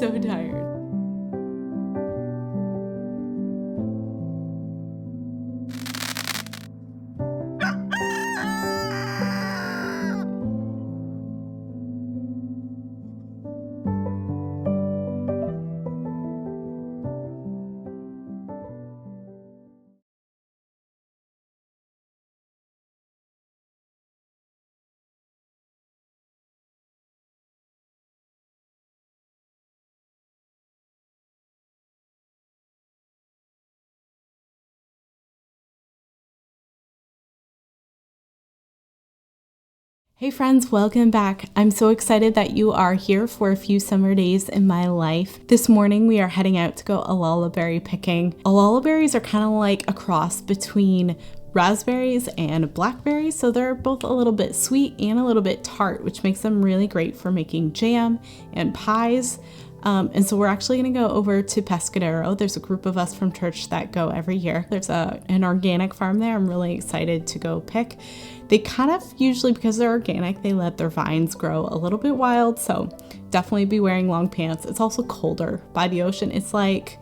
so tired. Hey friends, welcome back. I'm so excited that you are here for a few summer days in my life. This morning we are heading out to go olallieberry picking. Olallieberries are kind of like a cross between raspberries and blackberries, so they're both a little bit sweet and a little bit tart, which makes them really great for making jam and pies. And so we're actually going to go over to Pescadero. There's a group of us from church that go every year. There's an organic farm there. I'm really excited to go pick. They kind of usually, because they're organic, they let their vines grow a little bit wild. So definitely be wearing long pants. It's also colder by the ocean. It's like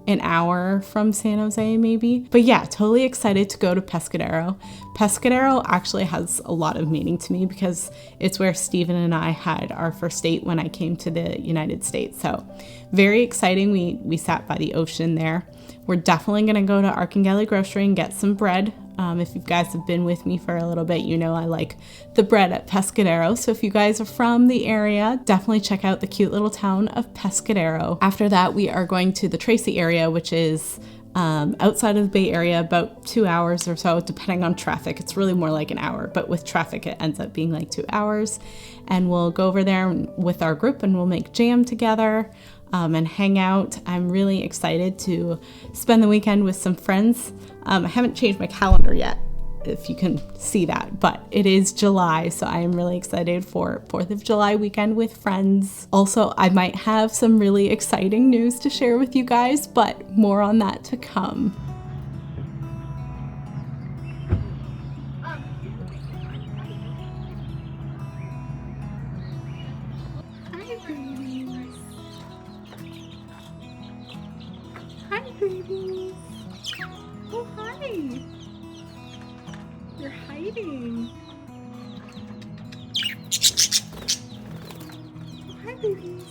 an hour from San Jose maybe. But yeah, totally excited to go to Pescadero. Pescadero actually has a lot of meaning to me because it's where Steven and I had our first date when I came to the United States. So very exciting. We sat by the ocean there. We're definitely going to go to Arcangeli Grocery and get some bread. If you guys have been with me for a little bit, you know I like the bread at Pescadero. So if you guys are from the area, definitely check out the cute little town of Pescadero. After that, we are going to the Tracy area, which is outside of the Bay Area, about 2 hours or so, depending on traffic. It's really more like an hour, but with traffic, it ends up being like 2 hours. And we'll go over there with our group and we'll make jam together. And hang out. I'm really excited to spend the weekend with some friends. I haven't changed my calendar yet, if you can see that, but it is July, so I am really excited for 4th of July weekend with friends. Also, I might have some really exciting news to share with you guys, but more on that to come. Hi, babies. Oh, hi. You're hiding. Oh, hi, babies.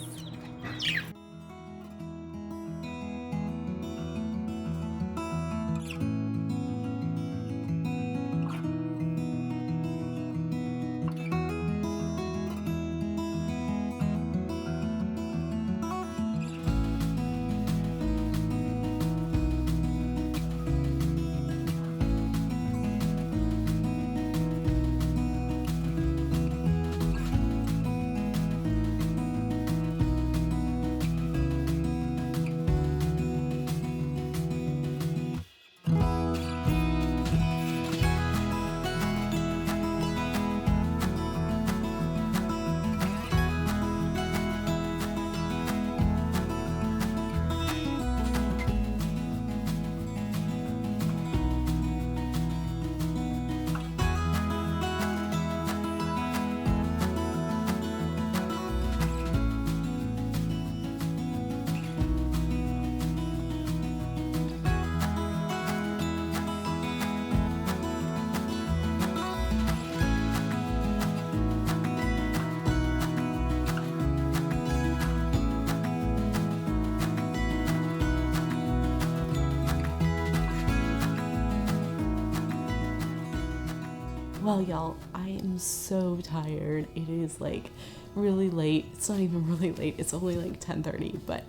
Well, y'all, I am so tired. It is like really late. It's not even really late. It's only like 10:30, but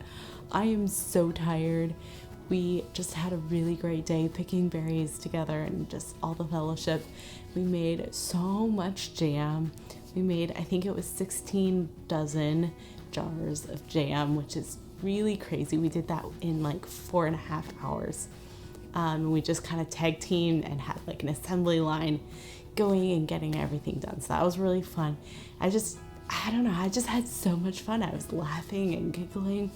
I am so tired. We just had a really great day picking berries together and just all the fellowship. We made so much jam. We made, I think it was 16 dozen jars of jam, which is really crazy. We did that in like 4.5 hours. We just kind of tag teamed and had like an assembly line going and getting everything done. So that was really fun. I don't know, I just had so much fun. I was laughing and giggling.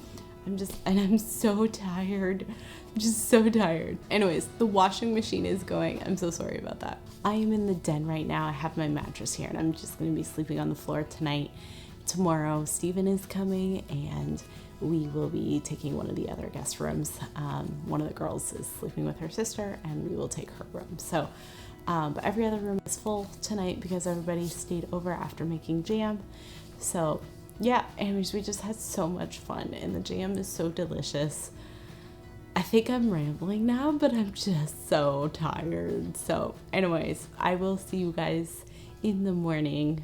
I'm so tired. I'm just so tired. Anyways, the washing machine is going. I'm so sorry about that. I am in the den right now. I have my mattress here and I'm just gonna be sleeping on the floor tonight. Tomorrow, Steven is coming and we will be taking one of the other guest rooms. One of the girls is sleeping with her sister, and we will take her room. So, but every other room is full tonight because everybody stayed over after making jam. So yeah, anyways, we just had so much fun, and the jam is so delicious. I think I'm rambling now, but I'm just so tired. So anyways, I will see you guys in the morning.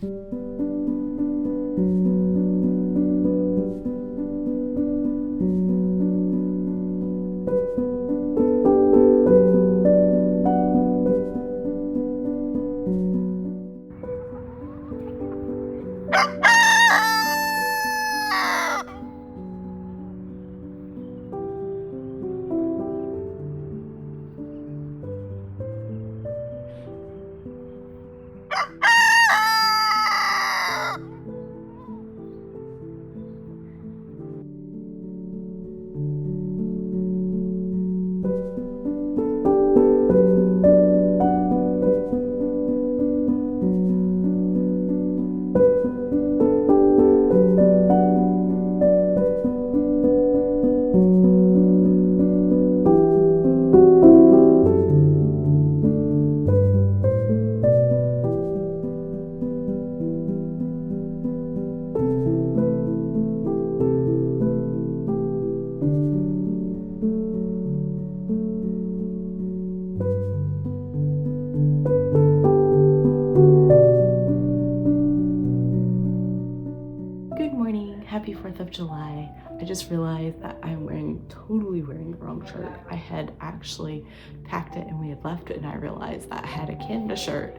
Happy 4th of July. I just realized that I'm totally wearing the wrong shirt. I had actually packed it and we had left it, and I realized that I had a Canada shirt.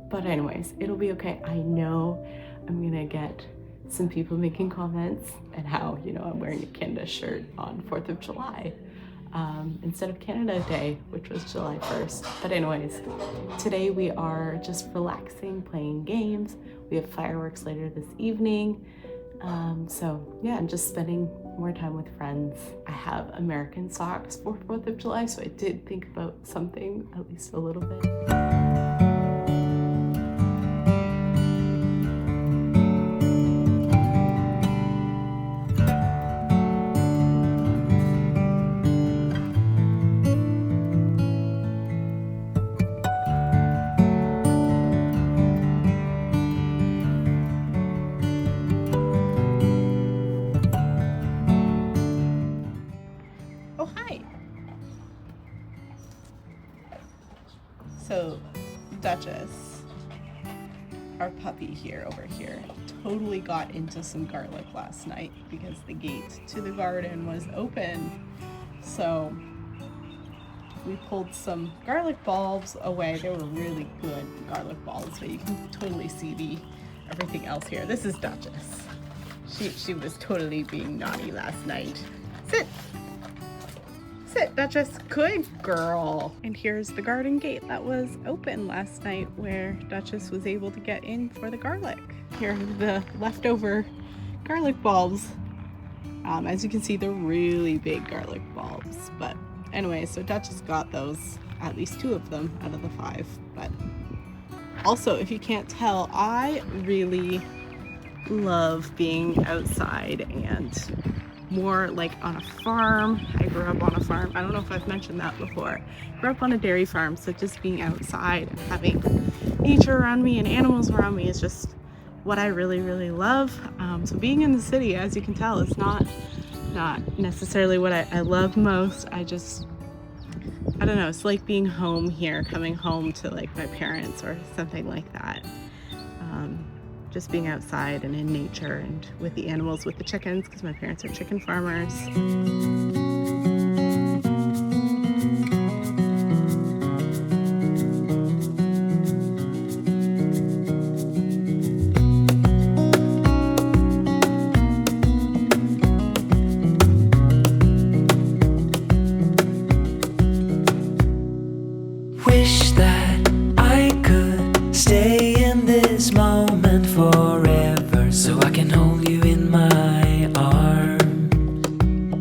But anyways, it'll be okay. I know I'm gonna get some people making comments and how, I'm wearing a Canada shirt on 4th of July instead of Canada Day, which was July 1st. But anyways, today we are just relaxing, playing games. We have fireworks later this evening. So yeah, I'm just spending more time with friends. I have American socks for 4th of July, so I did think about something, at least a little bit. So Duchess, our puppy over here, totally got into some garlic last night because the gate to the garden was open. So we pulled some garlic bulbs away. They were really good garlic bulbs, but you can totally see everything else here. This is Duchess. She was totally being naughty last night. Sit! Sit, Duchess. Good girl. And here's the garden gate that was open last night where Duchess was able to get in for the garlic. Here are the leftover garlic bulbs. As you can see, they're really big garlic bulbs. But anyway, so Duchess got those, at least 2 of them out of the 5. But also, if you can't tell, I really love being outside and more like on a farm. I grew up on a farm. I don't know if I've mentioned that before. I grew up on a dairy farm, so just being outside and having nature around me and animals around me is just what I really, really love. So being in the city, as you can tell, is not necessarily what I love most. I don't know, it's like being home here, coming home to like my parents or something like that. Just being outside and in nature and with the animals, with the chickens, because my parents are chicken farmers. Wish that I could stay in this moment forever, so I can hold you in my arms.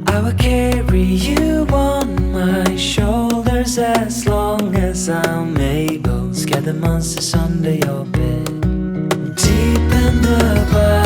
I will carry you on my shoulders as long as I'm able. Scare the monsters under your bed, deep and abiding.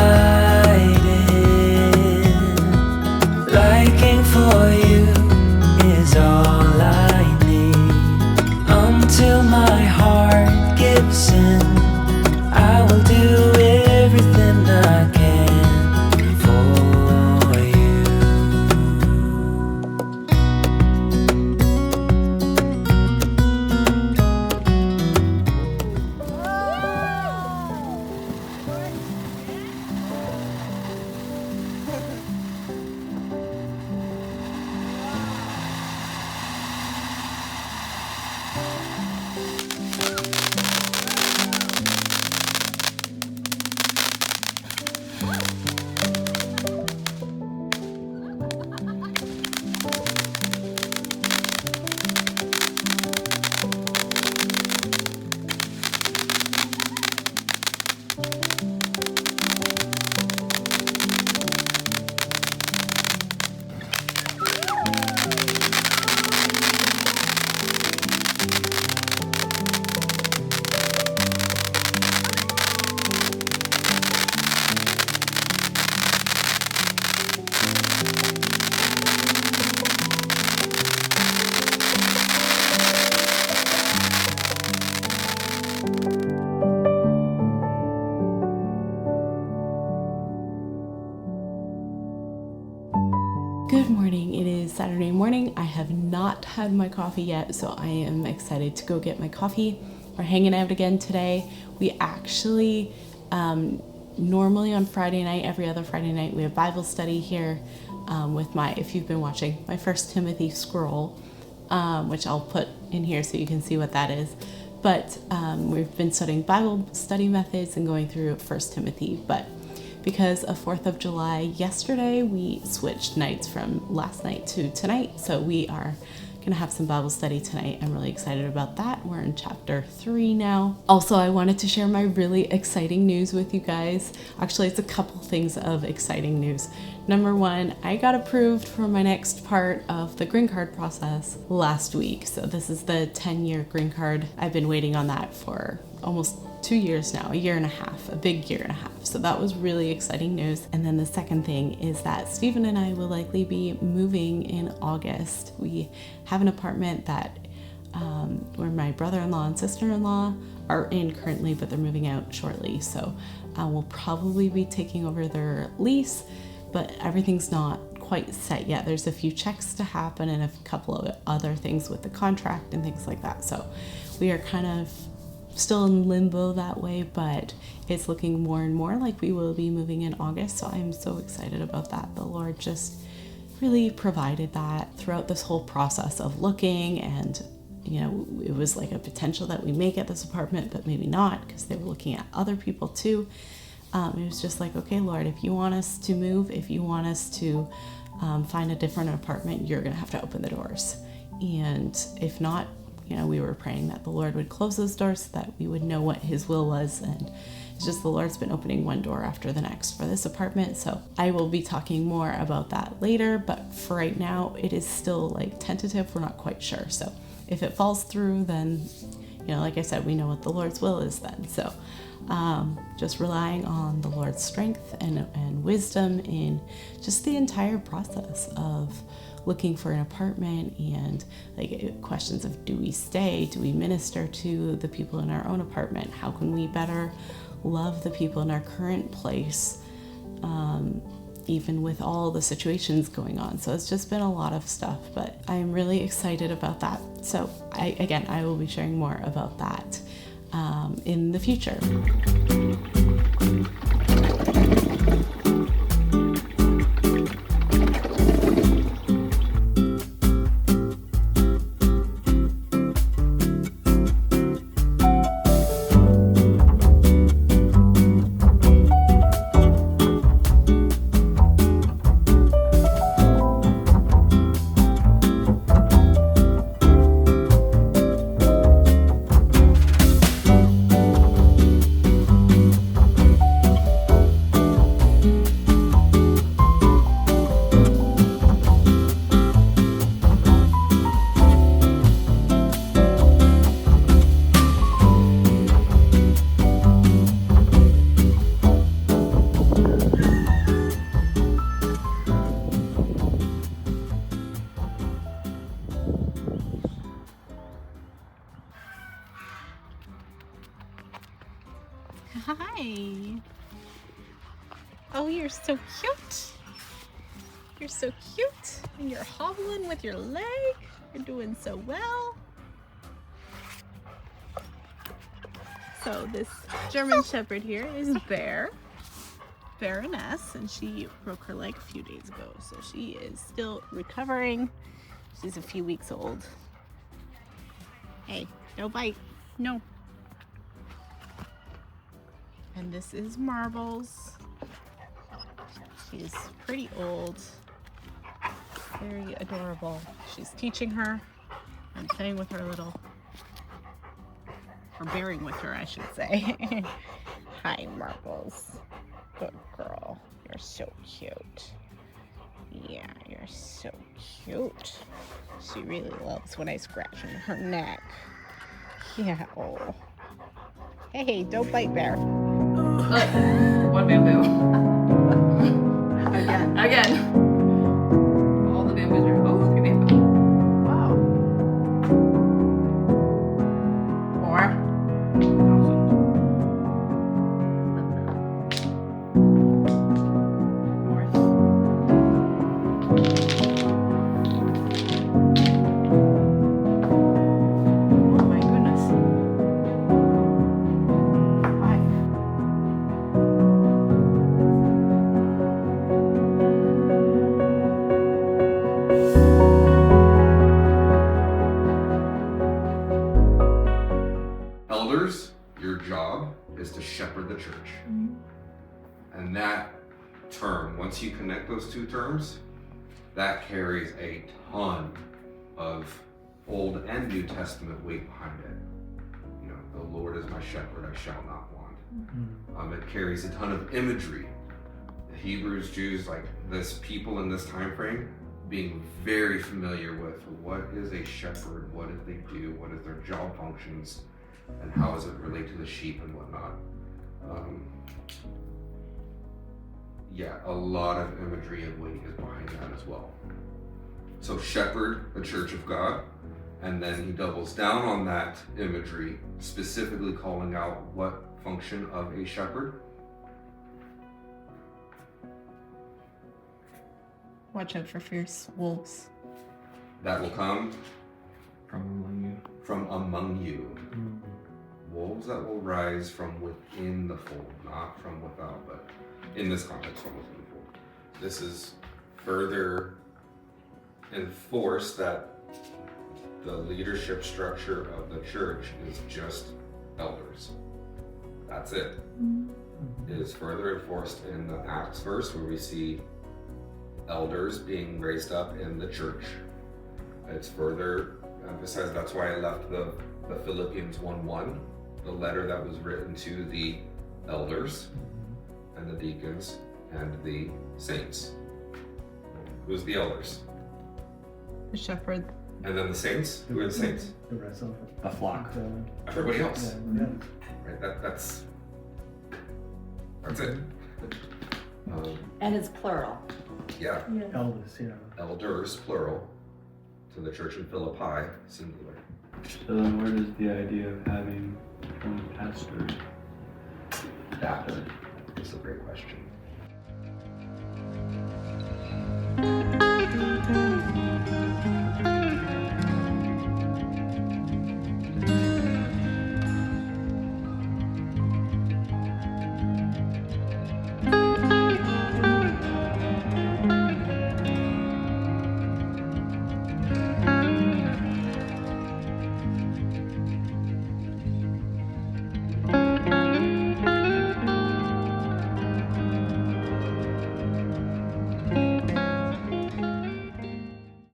morning. I have not had my coffee yet, so I am excited to go get my coffee. We're hanging out again today. We actually, normally on Friday night, every other Friday night, we have Bible study here with if you've been watching, my First Timothy scroll, which I'll put in here so you can see what that is. But we've been studying Bible study methods and going through First Timothy. But because of 4th of July yesterday, we switched nights from last night to tonight. So we are going to have some Bible study tonight. I'm really excited about that. We're in chapter 3 now. Also, I wanted to share my really exciting news with you guys. Actually, it's a couple things of exciting news. Number one, I got approved for my next part of the green card process last week. So this is the 10-year green card. I've been waiting on that for almost 2 years now, a year and a half, a big year and a half. So that was really exciting news. And then the second thing is that Stephen and I will likely be moving in August. We have an apartment that where my brother-in-law and sister-in-law are in currently, but they're moving out shortly. So we'll probably be taking over their lease, but everything's not quite set yet. There's a few checks to happen and a couple of other things with the contract and things like that. So we are kind of still in limbo that way, but it's looking more and more like we will be moving in August. So I'm so excited about that. The Lord just really provided that throughout this whole process of looking, and it was like a potential that we may get this apartment, but maybe not, because they were looking at other people too. It was just like, okay, Lord, if you want us to move, if you want us to find a different apartment, you're gonna have to open the doors. And if not, we were praying that the Lord would close those doors so that we would know what his will was. And it's just the Lord's been opening one door after the next for this apartment. So I will be talking more about that later, but for right now, it is still like tentative. We're not quite sure. So if it falls through, then, like I said, we know what the Lord's will is then. So just relying on the Lord's strength and wisdom in just the entire process of looking for an apartment, and like questions of, do we stay? Do we minister to the people in our own apartment? How can we better love the people in our current place, even with all the situations going on? So it's just been a lot of stuff, but I'm really excited about that. So I will be sharing more about that in the future. Hi. Oh, you're so cute. You're so cute. And you're hobbling with your leg. You're doing so well. So this German Shepherd here is Baroness, and she broke her leg a few days ago. So she is still recovering. She's a few weeks old. Hey, no bite. No. And this is Marbles. She's pretty old, very adorable. She's teaching her and playing with her little, or bearing with her, I should say. Hi, Marbles. Good girl. You're so cute. Yeah, you're so cute. She really loves when I scratch her neck. Yeah, oh. Hey, don't bite, Bear. One bamboo. Again. All the bamboos are. 3 bamboo. Wow. 4. is to shepherd the church. And that term, once you connect those two terms, that carries a ton of Old and New Testament weight behind it. You know, the Lord is my shepherd, I shall not want. It carries a ton of imagery. The Hebrews, Jews, like this people in this time frame, being very familiar with what is a shepherd, what do they do, what is their job functions, and how does it relate to the sheep and whatnot. Yeah, a lot of imagery and weight is behind that as well. So shepherd, the church of God, and then he doubles down on that imagery, specifically calling out what function of a shepherd. Watch out for fierce wolves. That will come From among you. from among you. Wolves that will rise from within the fold, not from without, but in this context, from within the fold. This is further enforced that the leadership structure of the church is just elders. That's it. It is further enforced in the Acts verse where we see elders being raised up in the church. It's further emphasized. That's why I left the Philippians 1:1, the letter that was written to the elders and the deacons and the saints. Who's the elders? The shepherd. And then the saints? Who are the saints? The rest of The flock. Everybody else. Yeah. Right? That's it. And it's plural. Yeah. Elders, yeah. Elders, plural, to the church in Philippi, singular. So then where does the idea of having one pastor? That is a great question.